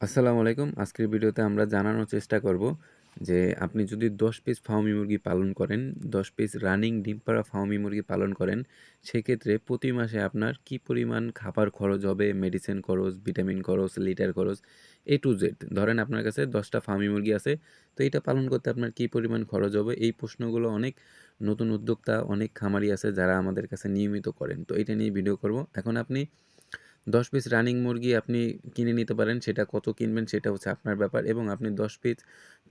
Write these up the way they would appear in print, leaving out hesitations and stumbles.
আসসালামু আলাইকুম। আজকের ভিডিওতে আমরা জানানোর চেষ্টা করব যে আপনি যদি ১০ পিস ফার্মি মুরগি পালন করেন, ১০ পিস রানিং ডিম পাড়া ফার্মি মুরগি পালন করেন, সেক্ষেত্রে প্রতি মাসে আপনার কি পরিমাণ খাবার খরচ হবে, মেডিসিন খরচ, ভিটামিন খরচ, লিটার খরচ, A to Z। ধরেন আপনার কাছে ১০ টা ফার্মি মুরগি আছে, তো এটা পালন করতে আপনার কি পরিমাণ খরচ হবে? এই প্রশ্নগুলো অনেক নতুন উদ্যোক্তা, অনেক খামারি আছে যারা আমাদের কাছে নিয়মিত করেন। তো এটা নিয়ে ভিডিও করব। এখন আপনি ১০ পিস রানিং মুরগি আপনি কিনে নিতে পারেন। সেটা কত কিনবেন সেটা হচ্ছে আপনার ব্যাপার এবং আপনি ১০ পিস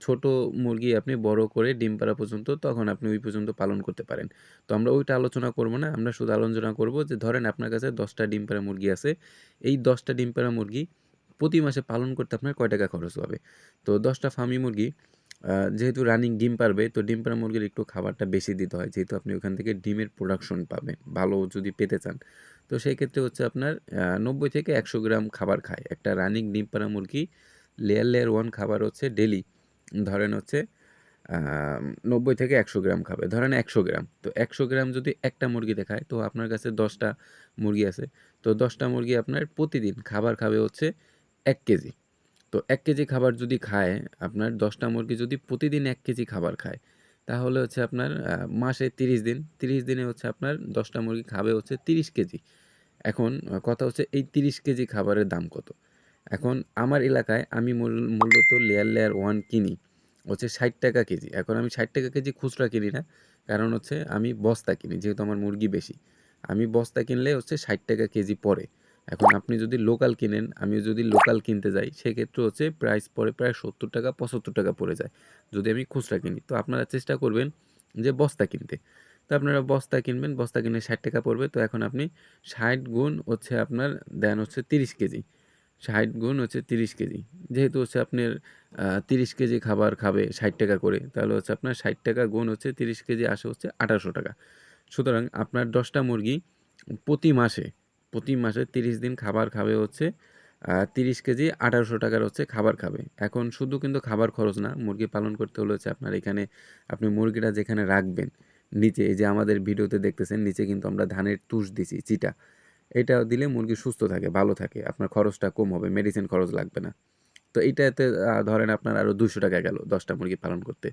ছোট মুরগি আপনি বড় করে ডিম পাড়া পর্যন্ত তখন আপনি ওই পর্যন্ত পালন করতে পারেন। তো আমরা ওইটা আলোচনা করব না। আমরা শুধু আলোচনা করব যে ধরেন আপনার কাছে ১০ টা ডিম পাড়া মুরগি আছে। এই ১০ টা ডিম পাড়া মুরগি প্রতি মাসে পালন করতে আপনার কয় টাকা খরচ হবে? তো ১০ টা ফার্মি মুরগি যেহেতু রানিং ডিম পারবে, তো ডিম পাড়া মুরগির একটু খাবারটা বেশি দিতে হয়। যেহেতু আপনি ওখান থেকে ডিমের প্রোডাকশন পাবেন, ভালো যদি পেতে চান। তো সেই ক্ষেত্রে হচ্ছে আপনার ৯০ থেকে ১০০ গ্রাম খাবার খায়। একটা রানিং ডিম পাড়া মুরগি লেয়ার 1 খাবার হচ্ছে ডেইলি ধরেন হচ্ছে আ ৯০ থেকে ১০০ গ্রাম খাবে। ধরেন ১০০ গ্রাম। তো ১০০ গ্রাম যদি একটা মুরগিতে খায়, তো আপনার কাছে ১০ টা মুরগি আছে। তো ১০ টা মুরগি আপনার প্রতিদিন খাবার খাবে হচ্ছে ১ কেজি। তো ১ কেজি খাবার যদি খায়, আপনার ১০ টা মুরগি যদি প্রতিদিন ১ কেজি খাবার খায়, তাহলে হচ্ছে আপনার মাসে ৩০ দিন। ৩০ দিনে হচ্ছে আপনার ১০ টা মুরগি খাবে হচ্ছে ৩০ কেজি। এখন কথা হচ্ছে এই ৩০ কেজি খাবারের দাম কত? এখন আমার এলাকায় আমি মূলত লেয়ার 1 কিনি হচ্ছে ৳৬০ কেজি। এখন আমি ৳৬০ কেজি খুচরা কিনি না। কারণ হচ্ছে আমি বস্তা কিনি। যেহেতু আমার মুরগি বেশি। আমি বস্তা কিনলে হচ্ছে ৳৬০ কেজি পড়ে। এখন আপনি যদি লোকাল কিনেন, আমি যদি লোকাল কিনতে যাই, সেক্ষেত্রে হচ্ছে প্রাইস পড়ে প্রায় ৳৭০ ৳৭৫ পড়ে যায়। যদি আমি খুচরা কিনি। তো আপনারা চেষ্টা করবেন যে বস্তা কিনতে। তো আপনারা বস্তা কিনবেন, বস্তা কিনলে ৳৬০ পড়বে। তো এখন আপনি ৬০ গুণ হচ্ছে আপনার দেন হচ্ছে ৩০ কেজি। ৬০ গুণ হচ্ছে ৩০ কেজি। যেহেতু হচ্ছে আপনার ৩০ কেজি খাবার খাবে ৳৬০ করে। তাহলে হচ্ছে আপনার ৳৬০ গুণ হচ্ছে ৩০ কেজি আসে হচ্ছে ৳১৮০০। সুতরাং আপনার ১০ টা মুরগি প্রতি মাসে, প্রতি মাসে ৩০ দিন খাবার খাবে হচ্ছে ৩০ কেজি ৳১৮০০ র হচ্ছে খাবার খাবে। এখন শুধু কিন্তু খাবার খরচ না, মুরগি পালন করতে হলে হচ্ছে আপনার এখানে আপনি মুরগিটা যেখানে রাখবেন, নিচে এই যে আমাদের ভিডিওতে দেখতেছেন নিচে কিন্তু আমরা ধানের তুষ দিছি চিটা। এটা দিলে মুরগি সুস্থ থাকে, ভালো থাকে। আপনার খরচটা কম হবে, মেডিসিন খরচ লাগবে না। তো এইটাতে ধরেন আপনার আরও ৳২০০ গেল ১০ টা মুরগি পালন করতে।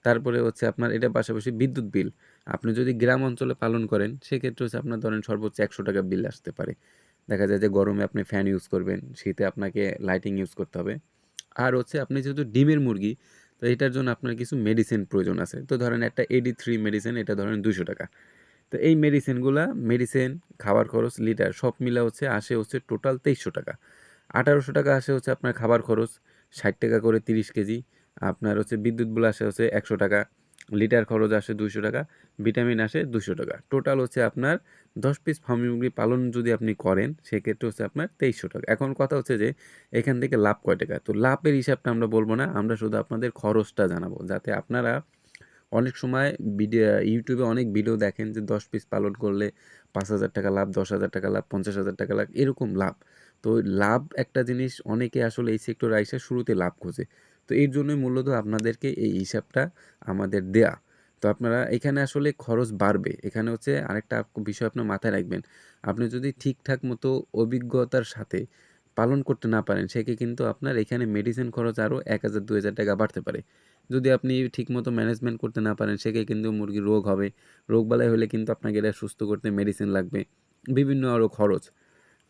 তারপরে হচ্ছে আপনার এটার পাশাপাশি বিদ্যুৎ বিল। আপনি যদি গ্রাম অঞ্চলে পালন করেন, সেক্ষেত্রে হচ্ছে আপনার ধরেন সর্বোচ্চ ৳১০০ বিল আসতে পারে। দেখা যায় যে গরমে আপনি ফ্যান ইউজ করবেন, শীতে আপনাকে লাইটিং ইউজ করতে হবে। আর হচ্ছে আপনি যেহেতু ডিমের মুরগি, তো এটার জন্য আপনার কিছু মেডিসিন প্রয়োজন আছে। তো ধরেন একটা AD3 মেডিসিন এটা ধরেন ৳২০০। তো এই মেডিসিন, খাবার খরচ, লিটার সব মিলা হচ্ছে আসে হচ্ছে টোটাল ৳২৩০০। ৳১৮০০ আসে হচ্ছে আপনার খাবার খরচ, ৳৬০ করে ৩০ কেজি। আপনার হচ্ছে বিদ্যুৎ বিল আসে হচ্ছে ৳১০০, লিটার খরচ আসে ৳২০০, ভিটামিন আসে ৳২০০। টোটাল হচ্ছে আপনার ১০ পিস ফার্মি মুরগি পালন যদি আপনি করেন, সেক্ষেত্রে হচ্ছে আপনার ৳২৩০০। এখন কথা হচ্ছে যে এখান থেকে লাভ কয় টাকা? তো লাভের হিসাবটা আমরা বলব না, আমরা শুধু আপনাদের খরচটা জানাবো। যাতে আপনারা অনেক সময় ইউটিউবে অনেক ভিডিও দেখেন যে ১০ পিস পালন করলে ৳৫,০০০ লাভ, ৳১০,০০০ লাভ, ৳৫০,০০০ লাভ এরকম লাভ। তো লাভ একটা জিনিস অনেকে আসলে এই সেক্টরে আইসা শুরুতে লাভ খোঁজে। তো এর জন্যই মূলত আপনাদেরকে এই হিসাবটা আমাদের দেয়া। তো আপনারা এখানে আসলে খরচ বাড়বে। এখানে হচ্ছে আরেকটা বিষয় আপনার মাথায় রাখবেন। আপনি যদি ঠিকঠাক মতো অভিজ্ঞতার সাথে পালন করতে না পারেন, সেক্ষেত্রে কিন্তু আপনার এখানে মেডিসিন খরচ আরও ৳১,০০০ ৳২,০০০ বাড়তে পারে। যদি আপনি ঠিকমতো ম্যানেজমেন্ট করতে না পারেন, সেক্ষেত্রে কিন্তু মুরগির রোগ হবে। রোগবালাই হলে কিন্তু আপনাকে এটা সুস্থ করতে মেডিসিন লাগবে। বিভিন্ন আরও খরচ।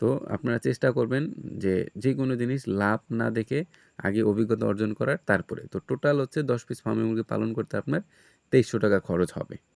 তো আপনারা চেষ্টা করবেন যে, যেকোনো জিনিস লাভ না দেখে আগে অভিজ্ঞতা অর্জন করার তারপরে। তো টোটাল হচ্ছে ১০ পিস ফার্মি মুরগি পালন করতে আপনার ৳২৩০০ খরচ হবে।